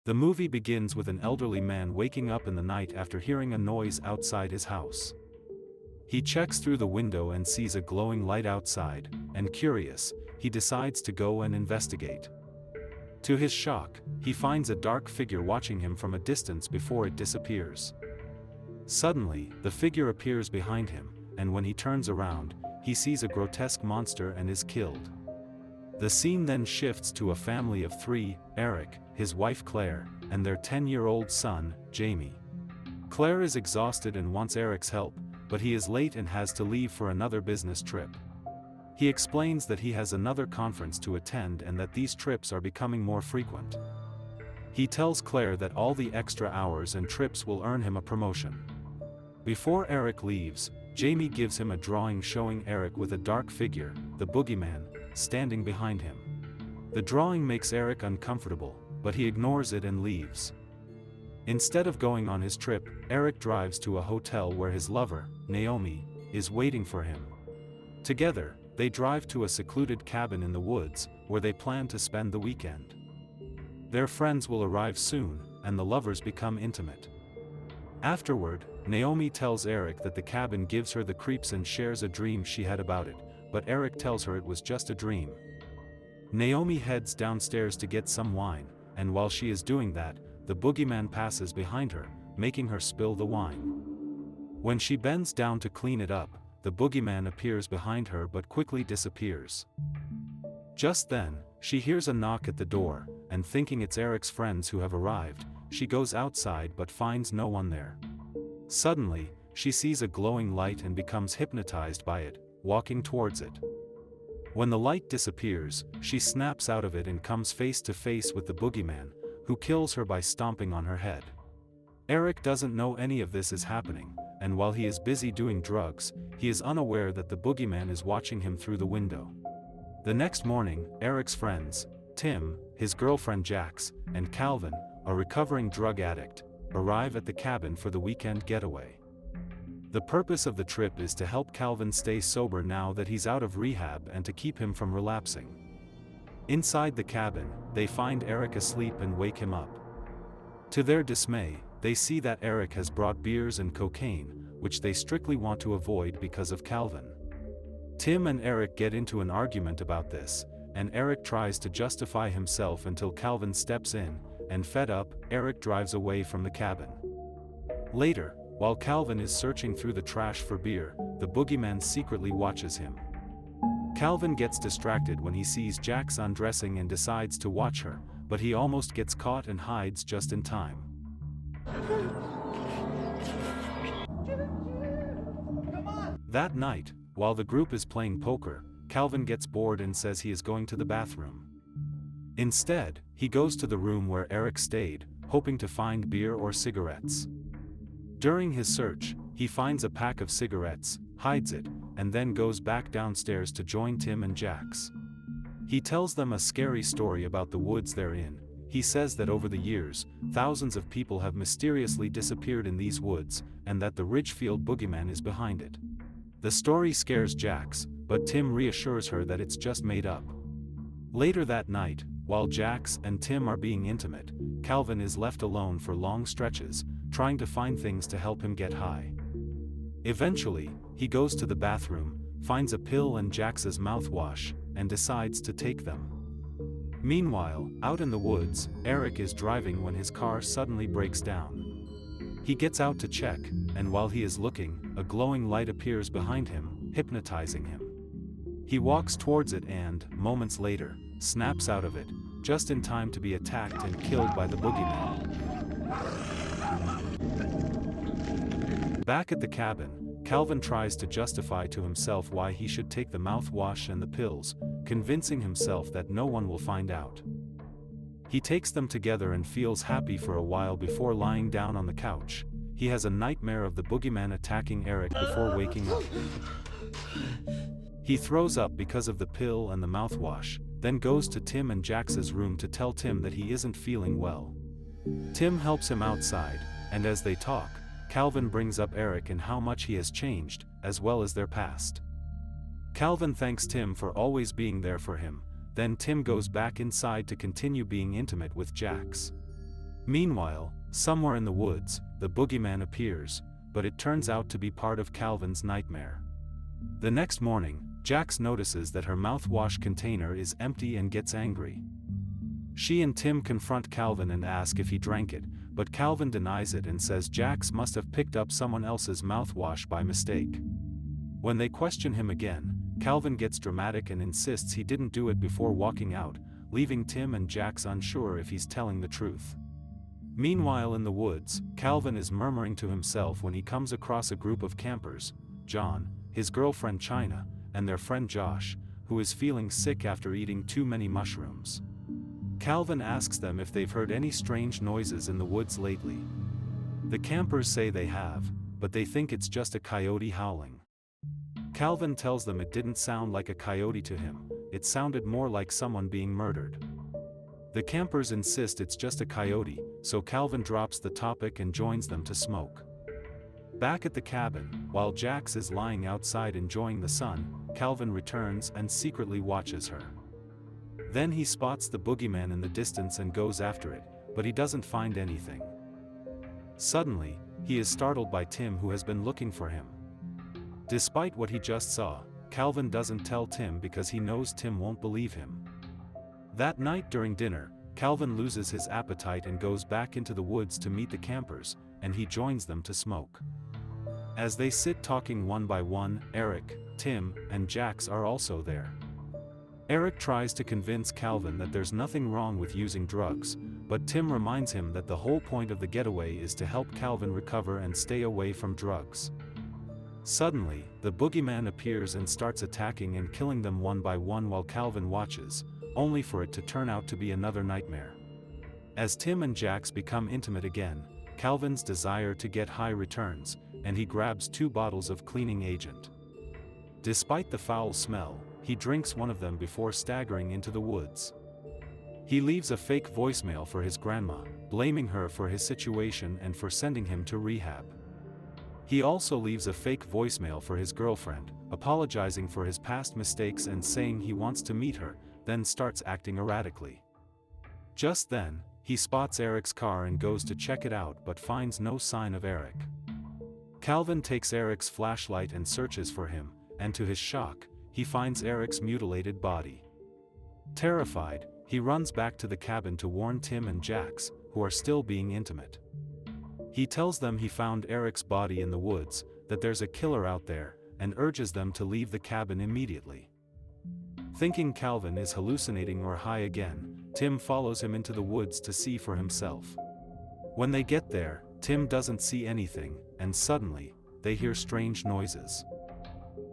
The movie begins with an elderly man waking up in the night after hearing a noise outside his house. He checks through the window and sees a glowing light outside, and curious, he decides to go and investigate. To his shock, he finds a dark figure watching him from a distance before it disappears. Suddenly, the figure appears behind him, and when he turns around, he sees a grotesque monster and is killed. The scene then shifts to a family of three: Eric, his wife Claire, and their 10-year-old son, Jamie. Claire is exhausted and wants Eric's help, but he is late and has to leave for another business trip. He explains that he has another conference to attend and that these trips are becoming more frequent. He tells Claire that all the extra hours and trips will earn him a promotion. Before Eric leaves, Jamie gives him a drawing showing Eric with a dark figure, the Boogeyman, standing behind him. The drawing makes Eric uncomfortable, but he ignores it and leaves. Instead of going on his trip, Eric drives to a hotel where his lover, Naomi, is waiting for him. Together, they drive to a secluded cabin in the woods, where they plan to spend the weekend. Their friends will arrive soon, and the lovers become intimate. Afterward, Naomi tells Eric that the cabin gives her the creeps and shares a dream she had about it, but Eric tells her it was just a dream. Naomi heads downstairs to get some wine, and while she is doing that, the boogeyman passes behind her, making her spill the wine. When she bends down to clean it up, the boogeyman appears behind her but quickly disappears. Just then, she hears a knock at the door, and thinking it's Eric's friends who have arrived, she goes outside but finds no one there. Suddenly, she sees a glowing light and becomes hypnotized by it, walking towards it. When the light disappears, she snaps out of it and comes face to face with the boogeyman, who kills her by stomping on her head. Eric doesn't know any of this is happening, and while he is busy doing drugs, he is unaware that the boogeyman is watching him through the window. The next morning, Eric's friends, Tim, his girlfriend Jax, and Calvin, a recovering drug addict, arrive at the cabin for the weekend getaway. The purpose of the trip is to help Calvin stay sober now that he's out of rehab and to keep him from relapsing. Inside the cabin, they find Eric asleep and wake him up. To their dismay, they see that Eric has brought beers and cocaine, which they strictly want to avoid because of Calvin. Tim and Eric get into an argument about this, and Eric tries to justify himself until Calvin steps in, and fed up, Eric drives away from the cabin. Later, while Calvin is searching through the trash for beer, the boogeyman secretly watches him. Calvin gets distracted when he sees Jax undressing and decides to watch her, but he almost gets caught and hides just in time. That night, while the group is playing poker, Calvin gets bored and says he is going to the bathroom. Instead, he goes to the room where Eric stayed, hoping to find beer or cigarettes. During his search, he finds a pack of cigarettes, hides it, and then goes back downstairs to join Tim and Jax. He tells them a scary story about the woods they're in. He says that over the years, thousands of people have mysteriously disappeared in these woods, and that the Ridgefield boogeyman is behind it. The story scares Jax, but Tim reassures her that it's just made up. Later that night, while Jax and Tim are being intimate, Calvin is left alone for long stretches, trying to find things to help him get high. Eventually, he goes to the bathroom, finds a pill and Jax's mouthwash, and decides to take them. Meanwhile, out in the woods, Eric is driving when his car suddenly breaks down. He gets out to check, and while he is looking, a glowing light appears behind him, hypnotizing him. He walks towards it and, moments later, snaps out of it, just in time to be attacked and killed by the boogeyman. Back at the cabin, Calvin tries to justify to himself why he should take the mouthwash and the pills, convincing himself that no one will find out. He takes them together and feels happy for a while before lying down on the couch. He has a nightmare of the boogeyman attacking Eric before waking up. He throws up because of the pill and the mouthwash, then goes to Tim and Jax's room to tell Tim that he isn't feeling well. Tim helps him outside, and as they talk, Calvin brings up Eric and how much he has changed, as well as their past. Calvin thanks Tim for always being there for him, then Tim goes back inside to continue being intimate with Jax. Meanwhile, somewhere in the woods, the boogeyman appears, but it turns out to be part of Calvin's nightmare. The next morning, Jax notices that her mouthwash container is empty and gets angry. She and Tim confront Calvin and ask if he drank it, but Calvin denies it and says Jax must have picked up someone else's mouthwash by mistake. When they question him again, Calvin gets dramatic and insists he didn't do it before walking out, leaving Tim and Jax unsure if he's telling the truth. Meanwhile in the woods, Calvin is murmuring to himself when he comes across a group of campers, John, his girlfriend China, and their friend Josh, who is feeling sick after eating too many mushrooms. Calvin asks them if they've heard any strange noises in the woods lately. The campers say they have, but they think it's just a coyote howling. Calvin tells them it didn't sound like a coyote to him, it sounded more like someone being murdered. The campers insist it's just a coyote, so Calvin drops the topic and joins them to smoke. Back at the cabin, while Jax is lying outside enjoying the sun, Calvin returns and secretly watches her. Then he spots the boogeyman in the distance and goes after it, but he doesn't find anything. Suddenly, he is startled by Tim, who has been looking for him. Despite what he just saw, Calvin doesn't tell Tim because he knows Tim won't believe him. That night during dinner, Calvin loses his appetite and goes back into the woods to meet the campers, and he joins them to smoke. As they sit talking one by one, Eric, Tim, and Jax are also there. Eric tries to convince Calvin that there's nothing wrong with using drugs, but Tim reminds him that the whole point of the getaway is to help Calvin recover and stay away from drugs. Suddenly, the boogeyman appears and starts attacking and killing them one by one while Calvin watches, only for it to turn out to be another nightmare. As Tim and Jax become intimate again, Calvin's desire to get high returns, and he grabs 2 bottles of cleaning agent. Despite the foul smell, he drinks one of them before staggering into the woods. He leaves a fake voicemail for his grandma, blaming her for his situation and for sending him to rehab. He also leaves a fake voicemail for his girlfriend, apologizing for his past mistakes and saying he wants to meet her, then starts acting erratically. Just then, he spots Eric's car and goes to check it out but finds no sign of Eric. Calvin takes Eric's flashlight and searches for him, and to his shock, he finds Eric's mutilated body. Terrified, he runs back to the cabin to warn Tim and Jax, who are still being intimate. He tells them he found Eric's body in the woods, that there's a killer out there, and urges them to leave the cabin immediately. Thinking Calvin is hallucinating or high again, Tim follows him into the woods to see for himself. When they get there, Tim doesn't see anything, and suddenly, they hear strange noises.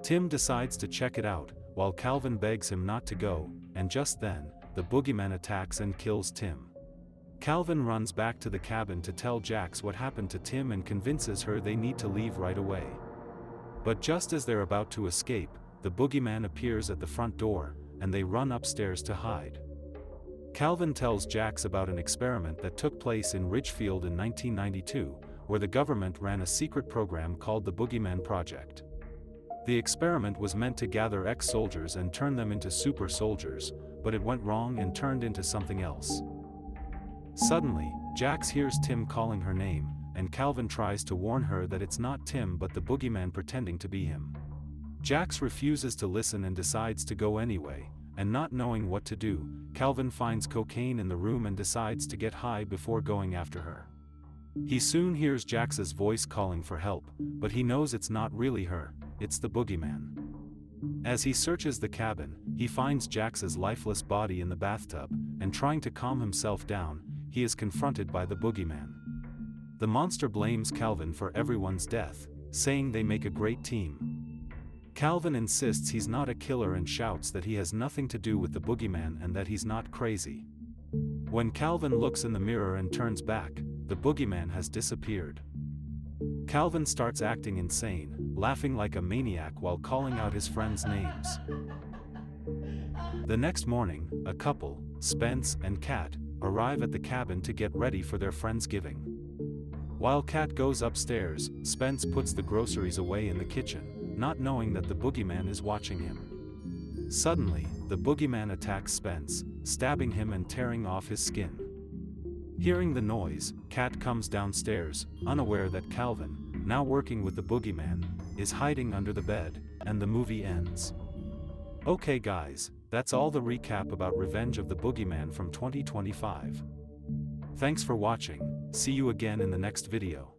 Tim decides to check it out, while Calvin begs him not to go, and just then, the boogeyman attacks and kills Tim. Calvin runs back to the cabin to tell Jax what happened to Tim and convinces her they need to leave right away. But just as they're about to escape, the boogeyman appears at the front door, and they run upstairs to hide. Calvin tells Jax about an experiment that took place in Ridgefield in 1992, where the government ran a secret program called the Boogeyman Project. The experiment was meant to gather ex-soldiers and turn them into super soldiers, but it went wrong and turned into something else. Suddenly, Jax hears Tim calling her name, and Calvin tries to warn her that it's not Tim but the boogeyman pretending to be him. Jax refuses to listen and decides to go anyway, and not knowing what to do, Calvin finds cocaine in the room and decides to get high before going after her. He soon hears Jax's voice calling for help, but he knows it's not really her, it's the boogeyman. As he searches the cabin, he finds Jax's lifeless body in the bathtub, and trying to calm himself down, he is confronted by the boogeyman. The monster blames Calvin for everyone's death, saying they make a great team. Calvin insists he's not a killer and shouts that he has nothing to do with the boogeyman and that he's not crazy. When Calvin looks in the mirror and turns back, the boogeyman has disappeared. Calvin starts acting insane, laughing like a maniac while calling out his friends' names. The next morning, a couple, Spence and Kat, arrive at the cabin to get ready for their Friendsgiving. While Kat goes upstairs, Spence puts the groceries away in the kitchen, not knowing that the boogeyman is watching him. Suddenly, the boogeyman attacks Spence, stabbing him and tearing off his skin. Hearing the noise, Kat comes downstairs, unaware that Calvin, now working with the boogeyman, is hiding under the bed, and the movie ends. Okay guys, that's all the recap about Revenge of the Boogeyman from 2025. Thanks for watching, see you again in the next video.